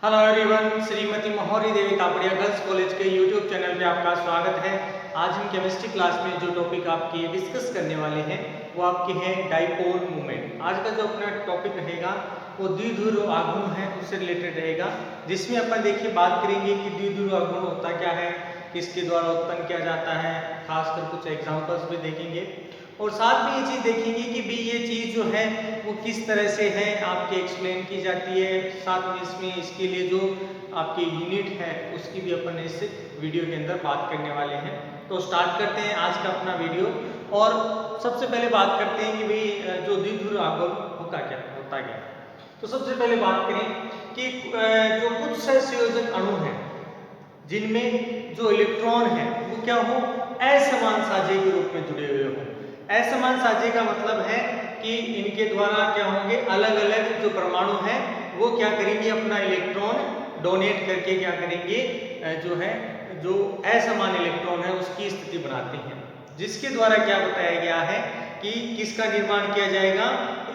Hello everyone, Shrimati Maurya देवी Tapadia girls college के YouTube channel पे आपका स्वागत है। आज हम केमिस्ट्री क्लास में जो टॉपिक आपकी डिस्कस करने वाले हैं वो आपके हैं डाइपोल मूवमेंट। आज का जो अपना टॉपिक रहेगा वो द्विध्रुव आघूर्ण है, उससे रिलेटेड रहेगा, जिसमें अपन देखिए बात करेंगे कि द्विध्रुव आघूर्ण होता क्या है, किसके द्वारा उत्पन्न किया जाता है, खासकर कुछ एग्जाम्पल्स भी देखेंगे और साथ में ये चीज़ देखेंगे कि भी ये चीज़ जो है वो किस तरह से है आपके एक्सप्लेन की जाती है। साथ में इसमें इसके लिए जो आपकी यूनिट है उसकी भी अपन इस वीडियो के अंदर बात करने वाले हैं। तो स्टार्ट करते हैं आज का अपना वीडियो और सबसे पहले बात करते हैं कि भाई जो द्विध्रुव आघूर्ण होता क्या। तो सबसे पहले बात करें कि जो कुछ सहसंयोजक अणु हैं जिनमें जो इलेक्ट्रॉन है वो क्या हो, असमान साझे के रूप में जुड़े हुए हों। असमान साझे का मतलब है कि इनके द्वारा क्या होंगे, अलग अलग जो परमाणु हैं वो क्या करेंगे, अपना इलेक्ट्रॉन डोनेट करके क्या करेंगे, जो है जो असमान इलेक्ट्रॉन है उसकी स्थिति बनाते हैं, जिसके द्वारा क्या बताया गया है कि किसका निर्माण किया जाएगा,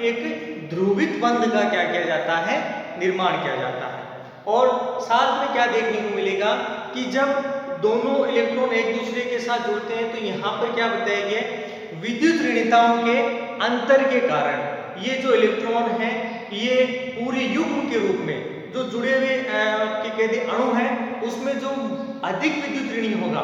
एक ध्रुवित बंध का क्या किया जाता है, निर्माण किया जाता है। और साथ में क्या देखने को मिलेगा कि जब दोनों इलेक्ट्रॉन एक दूसरे के साथ जुड़ते हैं तो यहाँ पर क्या बताया गया, विद्युत ऋणताओं के अंतर के कारण ये जो इलेक्ट्रॉन है ये पूरे युग्म के रूप में जो जुड़े हुए कहते अणु है उसमें जो अधिक विद्युत ऋणी होगा,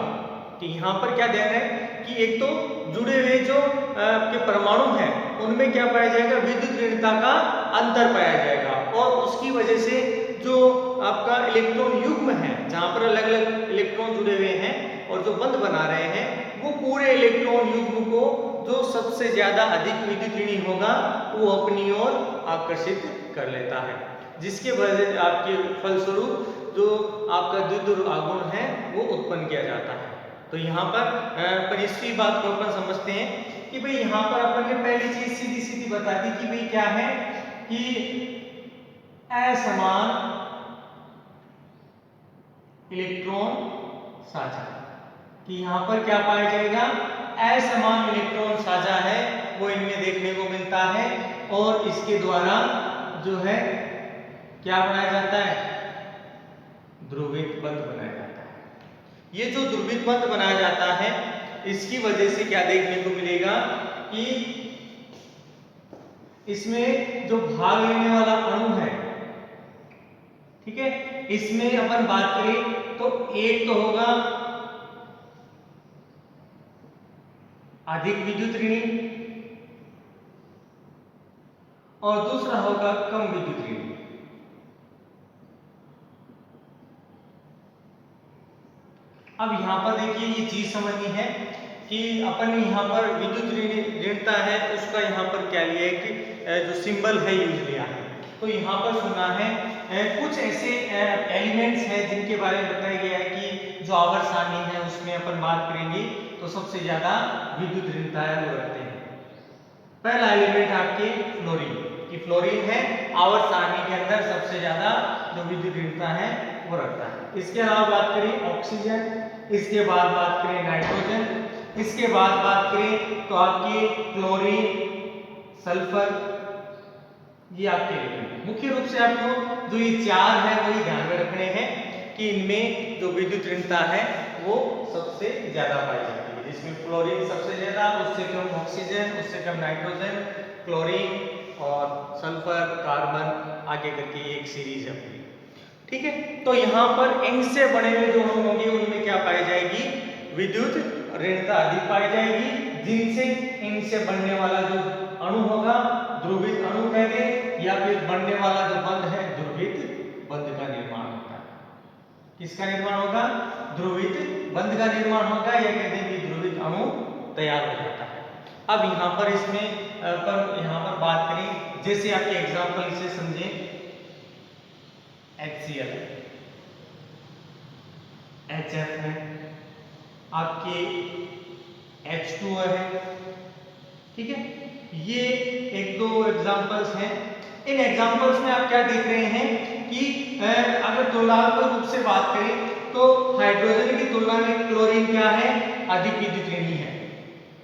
कि यहाँ पर क्या ध्यान है कि एक तो जुड़े हुए जो आपके परमाणु हैं उनमें क्या पाया जाएगा, विद्युत ऋणता का अंतर पाया जाएगा और उसकी वजह से जो आपका इलेक्ट्रॉन युग्म है जहाँ पर अलग अलग इलेक्ट्रॉन जुड़े हुए हैं और जो बंध बना रहे हैं वो पूरे इलेक्ट्रॉन युग्म को जो सबसे ज्यादा अधिक विद्युत ऋणी होगा वो अपनी ओर आकर्षित कर लेता है, जिसके वजह आपके फलस्वरूप जो आपका द्विध्रुव आघूर्ण है वो उत्पन्न किया जाता है। तो यहाँ पर इसी बात को अपन समझते हैं कि भाई यहाँ पर अपन ने पहली चीज सीधी सीधी बता दी कि भाई क्या है कि असमान इलेक्ट्रॉन साझा, कि यहाँ पर क्या पाया जाएगा, असमान इलेक्ट्रॉन साझा है वो इनमें देखने को मिलता है और इसके द्वारा जो है क्या बनाया जाता है, ध्रुवित बंध बनाया जाता है। ये जो ध्रुवित बंध बनाया जाता है इसकी वजह से क्या देखने को मिलेगा कि इसमें जो भाग लेने वाला अणु है, ठीक है, इसमें अपन बात करें तो एक तो होगा अधिक विद्युत ऋणी और दूसरा होगा कम विद्युत ऋणी। अब यहां पर देखिए ये चीज समझनी है कि अपन यहाँ पर विद्युत ऋणता है उसका यहाँ पर क्या लिया है कि जो सिंबल है यूज लिया है। तो यहाँ पर सुना है कुछ ऐसे एलिमेंट्स हैं जिनके बारे में बताया गया है कि जो आवर्त सारणी है उसमें अपन बात करेंगे तो सबसे ज्यादा विद्युत ऋणता है वो रखते हैं। पहला एलिमेंट आपके फ्लोरीन, कि फ्लोरीन है आवर्त सारणी के अंदर सबसे ज्यादा जो विद्युत ऋणता है वो रखता है। इसके अलावा बात करें ऑक्सीजन, इसके बाद बात करें नाइट्रोजन, इसके बाद बात करें तो आपके क्लोरीन, सल्फर, ये आपके एलिमेंट। मुख्य रूप से आपको जो ये चार है वही ध्यान में रखने हैं कि इनमें जो विद्युत ऋणता है वो सबसे ज्यादा पाई जाती है, जिसमें फ्लोरीन सबसे ज्यादा, उससे कम ऑक्सीजन, उससे कम नाइट्रोजन, क्लोरीन और सल्फर, कार्बन, आगे करके एक सीरीज है पूरी, ठीक है। तो यहाँ पर इनसे बने हुए जो अणु होंगे उनमें क्या पाई जाएगी, विद्युत ऋणता अधिक पाई जाएगी, जिनसे इनसे बनने वाला जो अणु होगा ध्रुवित अणु कहते हैं या फिर बनने वाला जो बंध है ध्रुवित बंध का निर्माण होता है। किसका निर्माण होगा, ध्रुवित बंध का निर्माण होगा या कहते हैं कि ध्रुवित अणु तैयार हो जाता है। अब यहाँ पर इसमें यहाँ पर बात करें, जैसे आपके एग्जाम्पल से समझे, HCl है, HF है, आपके H2O है, ठीक है। ये एक दो एग्जांपल्स हैं। इन एग्जांपल्स में आप क्या देख रहे हैं कि अगर तुलनात्मक रूप से बात करें तो हाइड्रोजन की तुलना में क्लोरीन क्या है, अधिक विद्युत ऋणी है,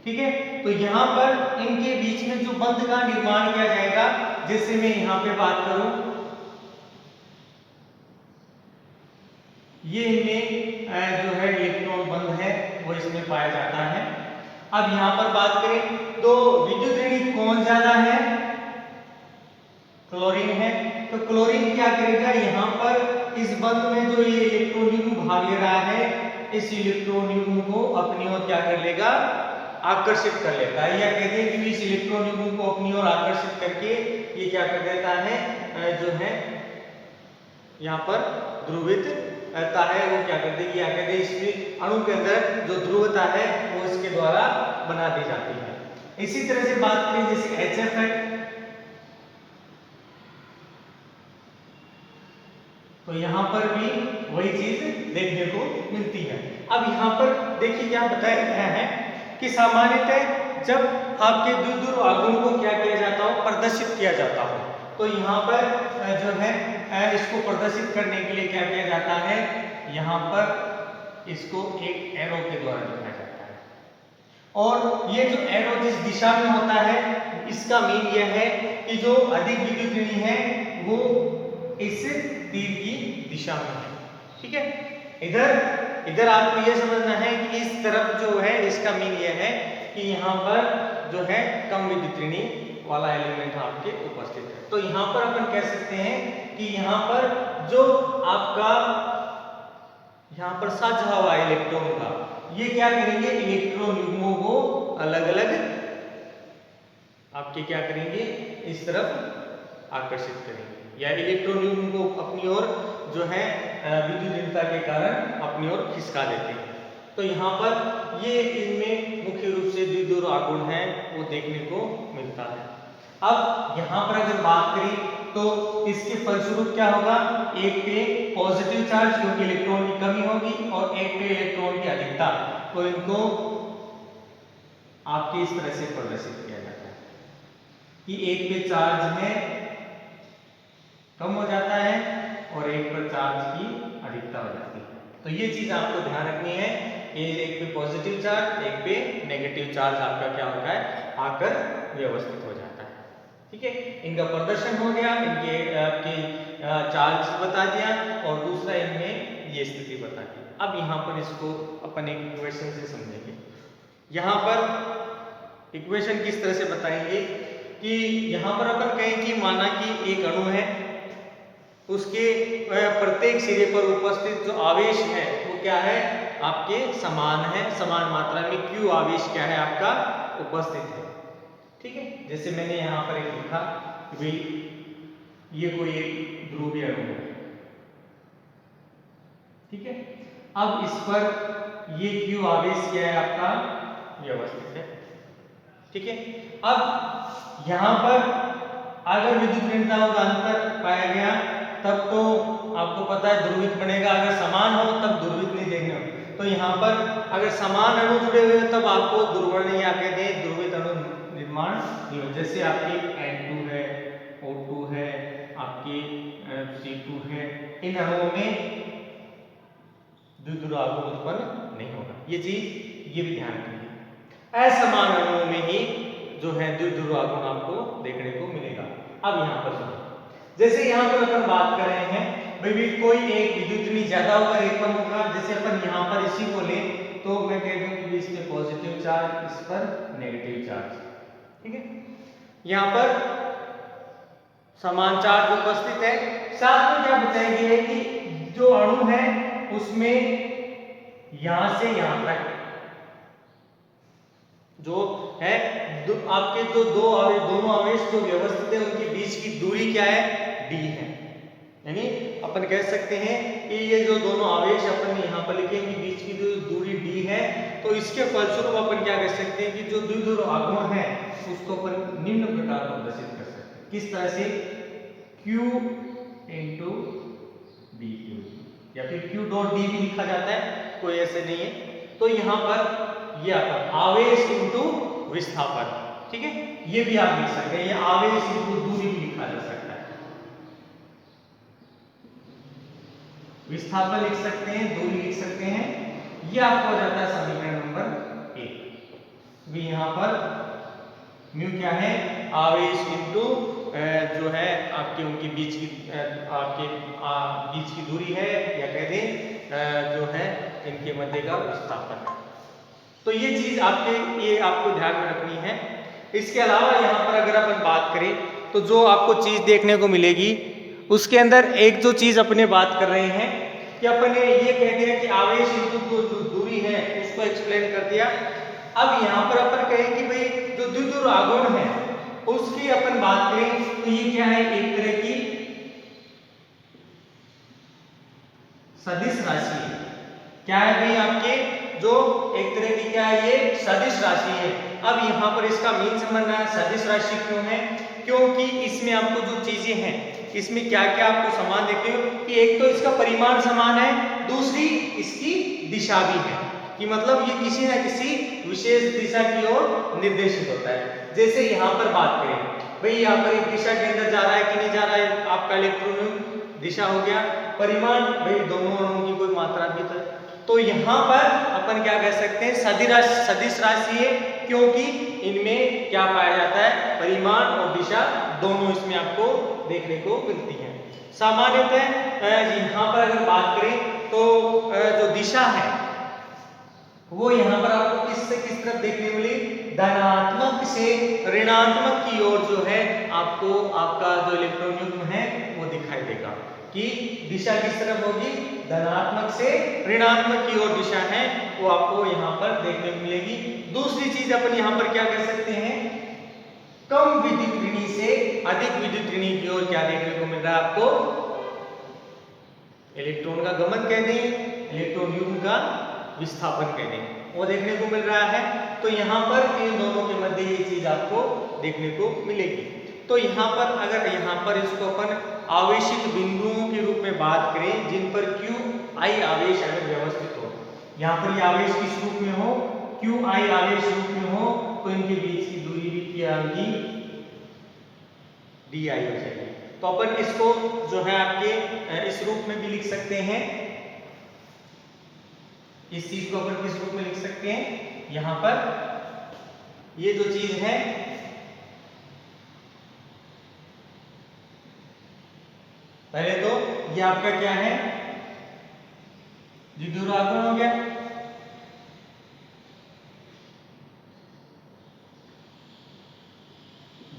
ठीक है। तो यहाँ पर इनके बीच में जो बंध का निर्माण किया जाएगा, जैसे मैं यहाँ पे बात करूं ये इनमें जो है इलेक्ट्रॉन बंद है वो इसमें पाया जाता है। अब यहाँ पर बात करें तो विद्युत ऋणी कौन ज्यादा है? क्लोरीन है। तो क्लोरीन क्या करेगा, यहाँ पर इस बंध में जो ये इलेक्ट्रॉन युग्म भाग ले रहा है, इस इलेक्ट्रॉन युग्म को अपनी ओर क्या कर लेगा, आकर्षित कर लेता है। या कहते हैं कि इस इलेक्ट्रॉन युग्म को अपनी ओर आकर्षित करके ये क्या कर देता है, जो है यहाँ पर ध्रुवित है वो क्या करते हैं, या कहते हैं इस अणु के अंदर जो ध्रुवता है वो इसके द्वारा बना दी जाती है। इसी तरह से बात करें जैसे HF है, तो यहाँ पर भी वही चीज देखने को मिलती है। अब यहाँ पर देखिए क्या बताया गया है कि सामान्यतः जब आपके द्विध्रुव आघूर्ण को क्या किया जाता हो, प्रदर्शित किया जाता हो, तो यहाँ पर जो है इसको प्रदर्शित करने के लिए क्या किया जाता है, यहाँ पर इसको एक एरो के द्वारा दिखाया जाता है। और ये जो एरो जिस दिशा में होता है, इसका मीन यह है कि जो अधिक विद्युत ऋणी है वो इस तीर की दिशा में है। ठीक है, इधर आपको यह समझना है कि इस तरफ जो है इसका मीन यह है कि यहाँ पर जो है कम विद्युत ऋणी वाला एलिमेंट आपके उपस्थित है। तो यहाँ पर अपन कह सकते हैं कि यहाँ पर जो आपका यहाँ पर साझा हुआ इलेक्ट्रॉन का, ये क्या करेंगे, इलेक्ट्रॉन युग्मों को अलग अलग आपके क्या करेंगे, इस तरफ आकर्षित करेंगे, या इलेक्ट्रॉन युग्म को अपनी ओर जो है विद्युत ऋणता के कारण अपनी ओर खिसका देते हैं। तो यहाँ पर ये इनमें मुख्य रूप से द्विध्रुव आघूर्ण है वो देखने को मिलता है। अब यहाँ पर अगर बात करें तो इसके फलस्वरूप क्या होगा, एक पे पॉजिटिव चार्ज क्योंकि इलेक्ट्रॉन की कमी होगी और एक पे इलेक्ट्रॉन की अधिकता, तो इनको आपके इस तरह से प्रदर्शित किया जाता है कि एक पे चार्ज है कम हो जाता है और एक पर चार्ज की अधिकता हो जाती है। तो ये चीज आपको ध्यान रखनी है, ये एक पे पॉजिटिव चार्ज एक पे नेगेटिव चार्ज आपका क्या होता है, आकर व्यवस्थित हो जाता है। ठीक है, इनका प्रदर्शन हो गया, इनके आपके चार्ज बता दिया और दूसरा इनमें ये स्थिति बता दी। अब यहाँ पर इसको अपन एक इक्वेशन से समझेंगे। यहाँ पर इक्वेशन किस तरह से बताएंगे कि यहाँ पर अपन कहें कि माना कि एक अणु है, उसके प्रत्येक सिरे पर उपस्थित जो आवेश है वो क्या है, आपके समान है, समान मात्रा में Q आवेश क्या है आपका उपस्थित है। ठीक है, जैसे मैंने यहाँ पर एक लिखा कि भाई ये कोई एक ध्रुवीय अणु है। ठीक है, अब इस पर ये Q आवेश क्या है आपका व्यवस्थित है। ठीक है, अब यहाँ पर अगर विद्युत ऋणताओं का अंतर पाया गया तब तो आपको पता है ध्रुवित बनेगा, अगर समान हो तब ध्रुवित नहीं देखना। तो यहाँ पर अगर समान अणु जुड़े हुए तब आपको ध्रुवण या कहते हैं ध्रुवित अणु निर्माण नहीं हो। जैसे आपकी N2 है, O2 है, आपकी C2 है, इन अणुओं में द्विध्रुव आघूर्ण उत्पन्न नहीं होगा। ये चीज ये भी ध्यान रखिए, असमान अणुओं में ही जो है द्विध्रुव आघूर्ण आपको देखने को मिलेगा। अब यहाँ पर सुनो, जैसे यहाँ पर अपन बात कर रहे हैं भाई कोई एक विद्युत ऋणी ज्यादा होगा एक कम होगा। जैसे अपन यहाँ पर इसी को ले तो मैं कह दूं कि इस पे पॉजिटिव चार्ज, इस पर नेगेटिव चार्ज। ठीक है, यहाँ पर समान चार्ज उपस्थित है। साथ में क्या बताया गया है कि जो अणु है उसमें यहां से यहां तक जो है आपके जो दोनों आवेश जो व्यवस्थित है उनके बीच की दूरी क्या है, d है। यानी अपन कह सकते हैं कि ये जो दोनों आवेश अपन यहाँ पर लिखेंगे बीच की जो दूरी d है, तो इसके फलस्वरूप अपन क्या कह सकते हैं कि जो द्विध्रुव आघूर्ण है उसको अपन निम्न प्रकार प्रदर्शित कर सकते हैं। किस तरह से, Q into dq या फिर Q डॉट d भी लिखा जाता है, कोई ऐसे नहीं है। तो यहाँ पर ये आपका आवेश इंटू विस्थापन। ठीक है, ये भी आप लिख सकते हैं, ये आवेश इंटू दूरी भी लिखा जा सकता है, विस्थापन लिख सकते हैं, दूरी लिख सकते हैं। ये आपका हो जाता है समीकरण नंबर 1। भी यहाँ पर म्यू क्या है, आवेश इंटू जो है आपके उनके बीच की आपके बीच की दूरी है, या कह दें जो है इनके मध्य का विस्थापन है। तो ये चीज आपको ध्यान में रखनी है। इसके अलावा यहाँ पर अगर अपन बात करें तो जो आपको चीज देखने को मिलेगी उसके अंदर एक जो चीज अपने बात कर रहे हैं कि अपने ये कह दिया कि आवेश इंटू जो दूरी है उसको एक्सप्लेन कर दिया। अब यहाँ पर अपन कहें कि भाई जो द्विध्रुव आघूर्ण है उसकी अपन बात करें तो ये क्या है, एक तरह की सदिश राशि है। क्या है भाई आपके जो एक तरह की क्या है, ये सदिश राशि है। अब यहाँ पर इसका मेन समझना है सदिश राशि क्यों है, क्योंकि इसमें आपको जो चीजें हैं इसमें क्या क्या आपको समान देखते हो कि एक तो इसका परिमाण समान है, दूसरी इसकी दिशा भी है कि मतलब ये किसी न किसी विशेष दिशा की ओर निर्देशित होता है। जैसे यहाँ पर बात करें भाई यहाँ पर एक दिशा के अंदर जा रहा है कि नहीं जा रहा है, आपका इलेक्ट्रॉन दिशा हो गया, परिमाण भाई दोनों अणुओं की कोई मात्रा भी है। तो यहाँ पर अपन क्या कह सकते हैं, सदिश राशि है क्योंकि इनमें क्या पाया जाता है, परिमाण और दिशा दोनों इसमें आपको देखने को मिलती है। सामान्यतः यहाँ पर अगर बात करें तो जो दिशा है वो यहाँ पर आपको किस से किस तरफ देखने मिली, धनात्मक से ऋणात्मक की ओर जो है आपको आपका जो इलेक्ट्रॉन युग्म है वो दिखाई देगा कि दिशा किस तरफ होगी, धनात्मक से ऋणात्मक की ओर दिशा है वो आपको यहाँ पर देखने को मिलेगी। दूसरी चीज अपन यहाँ पर क्या कह सकते हैं, कम विद्युत ऋणी से अधिक विद्युत ऋणी की ओर क्या देखने को मिल रहा है आपको, इलेक्ट्रॉन का गमन कह दें, इलेक्ट्रॉन युग्म का विस्थापन कह दें, वो देखने को मिल रहा है। तो यहाँ पर इन दोनों के मध्य ये चीज आपको देखने को मिलेगी। तो यहाँ पर अगर यहाँ पर इसको अपन आवेशित बिंदुओं के रूप में बात करें जिन पर क्यू आई आवेश अगर व्यवस्थित हो, यहाँ पर ये आवेश किस रूप में हो, क्यू आई आवेश रूप में हो, तो इनके बीच की दूरी भी क्या होगी, डी आई हो जाएगी। तो अपन इसको जो है आपके इस रूप में भी लिख सकते हैं, इस चीज को अपन किस रूप में लिख सकते हैं, यहां पर ये जो चीज है पहले तो ये आपका क्या है, द्विध्रुव आघूर्ण हो गया,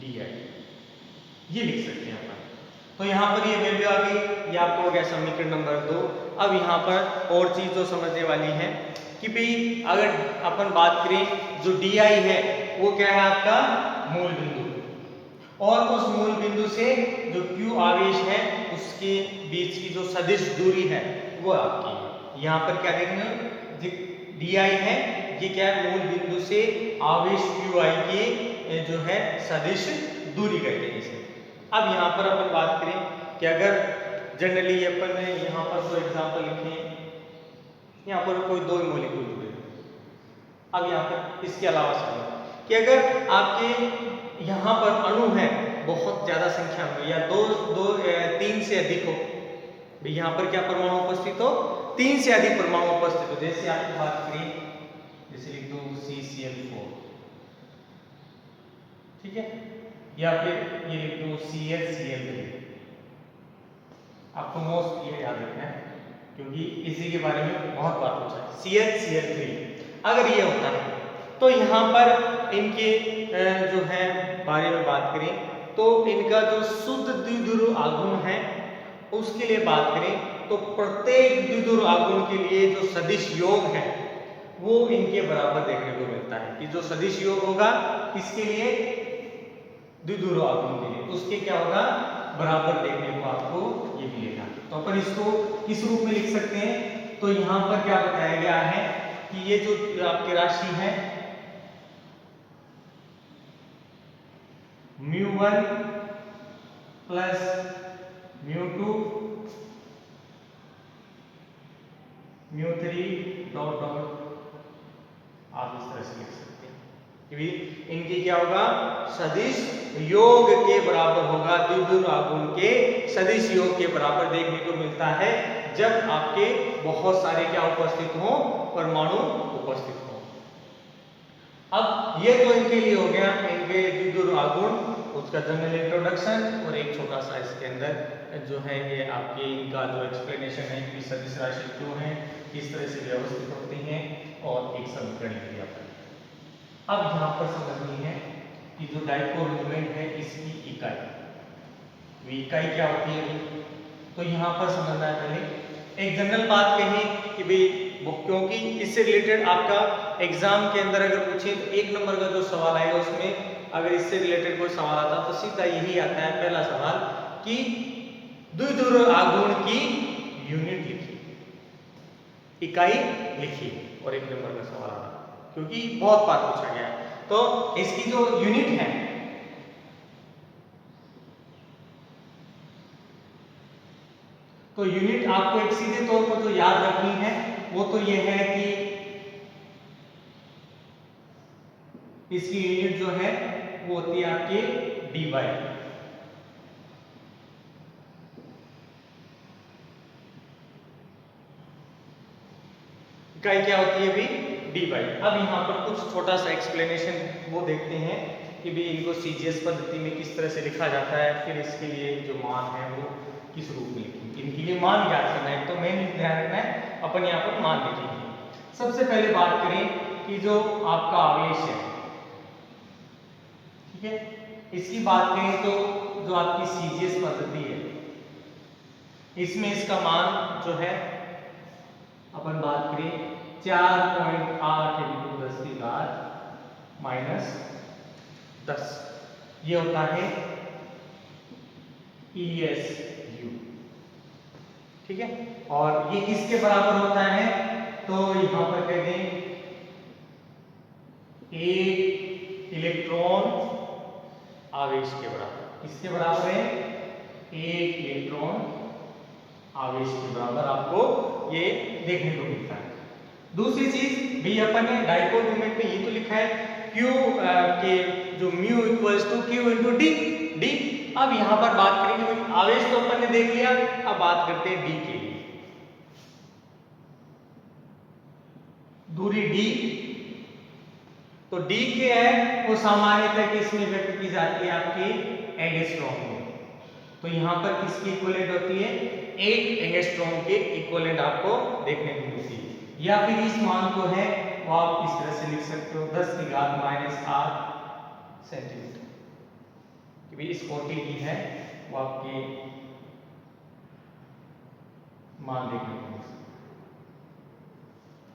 डी आई ये लिख सकते हैं अपन। तो यहाँ पर ये वैल्यू आ गई, ये आपको हो गया समीकरण नंबर 2। अब यहाँ पर और चीज जो समझने वाली है कि भाई अगर अपन बात करें जो डी आई है वो क्या है आपका मूल बिंदु, और उस मूल बिंदु से जो क्यू आवेश है उसके बीच की जो सदिश दूरी है वो आपकी यहाँ पर क्या देखना, डी आई है ये क्या है, मूल बिंदु से आवेश क्यू आई की जो है सदिश दूरी कहते हैं इसे। अब यहाँ पर अपन बात करें कि अगर जनरली अपन ने यहाँ पर कोई एग्जांपल लिखे, यहाँ पर कोई दो मॉलिक्यूल हुए, अब यहाँ पर इसके अलावा समझो कि अगर आपके यहाँ पर अणु है बहुत ज्यादा संख्या में या तीन से अधिक हो, भाई यहाँ पर क्या परमाणु उपस्थित हो, 3 से अधिक परमाणु उपस्थित हो, जैसे आपकी बात करें जैसे लिख दो CCl4, ठीक है, या फिर ये लिख दो ClCl3। आपको मोस्ट ये याद रखना है क्योंकि इसी के बारे में बहुत बात पूछा है, ClCl3 अगर ये होता है तो यहाँ पर इनके जो है बारे में बात करें तो इनका जो शुद्ध द्विध्रुव आघूर्ण है उसके लिए बात करें तो प्रत्येक द्विध्रुव आघूर्ण के लिए जो सदिश योग है वो इनके बराबर देखने को मिलता है कि जो सदिश योग होगा इसके लिए द्विध्रुव आघूर्ण के लिए उसके क्या होगा, बराबर देखने को आपको ये मिलेगा। तो अपन इसको किस रूप में लिख सकते हैं, तो यहाँ पर क्या बताया गया है कि ये जो आपकी राशि है μ1 प्लस μ2 μ3 डॉट डॉट आप इस तरह से लिख सकते हैं कि इनकी क्या होगा, सदिश योग के बराबर होगा, द्विध्रुव आघूर्ण के सदिश योग के बराबर देखने को मिलता है जब आपके बहुत सारे क्या उपस्थित हो, परमाणु उपस्थित हो। अब ये तो इनके लिए हो गया इनके द्विध्रुव आघूर्ण। उसका जनरल इंट्रोडक्शन और एक छोटा सा इसके अंदर जो है ये आपके इनका जो एक्सप्लेनेशन है कि सदिश राशि क्यों है, किस तरह से व्यवस्थित होती हैं और एक समीकरण दिया है। अब यहाँ पर समझनी है कि जो डाइपोल मोमेंट है इसकी इकाई, इकाई क्या होती है। तो यहाँ पर समझना है पहले एक जनरल बात कही कि भाई क्योंकि इससे रिलेटेड आपका एग्जाम के अंदर अगर पूछे तो 1 नंबर का जो सवाल आएगा उसमें अगर इससे रिलेटेड कोई सवाल आता तो सीधा यही आता है पहला सवाल कि द्विध्रुव आघूर्ण की यूनिट लिखी, इकाई लिखी, और 1 नंबर का सवाल आता क्योंकि बहुत बार पूछा गया। तो इसकी जो यूनिट है तो यूनिट आपको एक सीधे तौर पर जो याद रखनी है वो तो ये है कि इसकी यूनिट जो है वो होती है आपके डी बाई, इकाई क्या होती है भी डी बाई। अब यहाँ पर कुछ छोटा सा एक्सप्लेनेशन वो देखते हैं कि भी इनको सीजीएस पद्धति में किस तरह से लिखा जाता है, फिर इसके लिए जो मान है वो किस रूप में लिखेंगे, इनके लिए मान याद करना है। तो मेन ध्यान रखना है अपन यहाँ पर मान लिखेंगे। सबसे पहले बात करें कि जो आपका आवेश है, ठीक है, इसकी बात करें तो जो आपकी सीजीएस पद्धति है इसमें इसका मान जो है अपन बात करें 4.8 × 10⁻⁻10 ये होता है ESU, ठीक है। और ये किसके बराबर होता है तो यहां पर कह दें एक इलेक्ट्रॉन आवेश के बराबर। किसके बराबर है, एक इलेक्ट्रॉन आवेश के बराबर आपको ये देखने को मिलता है। दूसरी चीज भी अपन ने डाइपोल मोमेंट में ये तो लिखा है Q के जो mu equals to Q into D D. अब यहां पर बात करेंगे आवेश तो अपन ने देख लिया, अब बात करते हैं डी के लिए। दूरी डी, तो डी के है वो सामान्यतः किसमें व्यक्त की जाती है आपकी एंगस्ट्रॉम में। तो यहां पर किसकी इक्विवेलेंट होती है, 8 एंगस्ट्रॉम के इक्विवेलेंट आपको देखने को मिलती है। या फिर इस मान को है वो आप इस तरह से लिख सकते हो 10⁻⁸ सेंटीमीटर, कि भाई इस कोटि की है वो आपके मान देखने को मिलती है,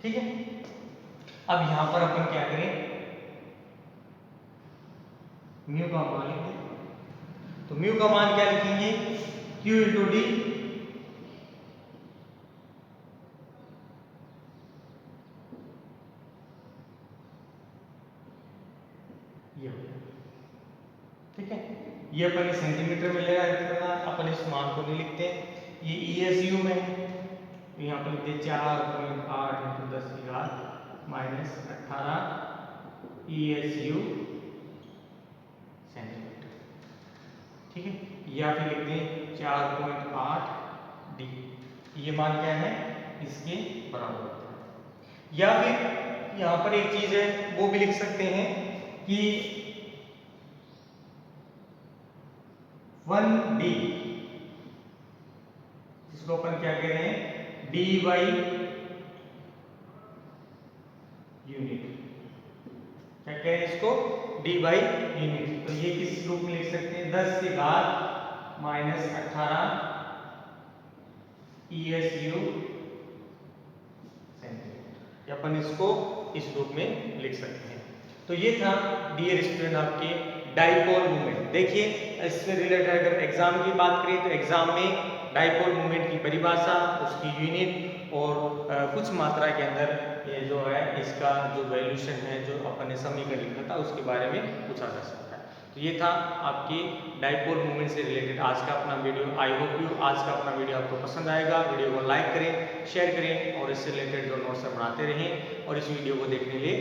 ठीक है। अब यहां पर अपन क्या करें, म्यू का मान लिख दें। तो म्यू का मान क्या लिखेंगे, Q इंटू डी ये, ठीक है। ये अपन सेंटीमीटर में ले रहा, अपन इस मान को नहीं लिखते, ये ESU में है तो यहाँ पर लिखते 4.8 × 10⁻⁻18 ESU सेंटीमीटर, ठीक है। या फिर लिखते हैं 4.8 डी, ये मान क्या है इसके बराबर होता है। या फिर यहाँ पर एक चीज है वो भी लिख सकते हैं कि 1D, इसको अपन क्या कह रहे हैं, डी बाई यूनिट, क्या कह रहे हैं इसको, डी बाई यूनिट। तो ये किस रूप में लिख सकते हैं, 10⁻⁻18 ESU सेंटीमीटर, अपन इसको इस रूप में लिख सकते हैं। तो ये था डियर स्टूडेंट आपके डाइपोल मोमेंट। देखिए इससे रिलेटेड अगर एग्जाम की बात करें तो एग्जाम में डाइपोल मोमेंट की परिभाषा, उसकी यूनिट और कुछ मात्रा के अंदर ये जो है इसका जो वैल्यूशन है जो अपन ने समीकरण लिखा था उसके बारे में पूछा जा सकता है। तो ये था आपकी डाइपोल मोमेंट से रिलेटेड आज का अपना वीडियो। आई होप यू आज का अपना वीडियो आपको पसंद आएगा। वीडियो को लाइक करें, शेयर करें और इससे रिलेटेड जो नोट्स बनाते रहें और इस वीडियो को देखने के लिए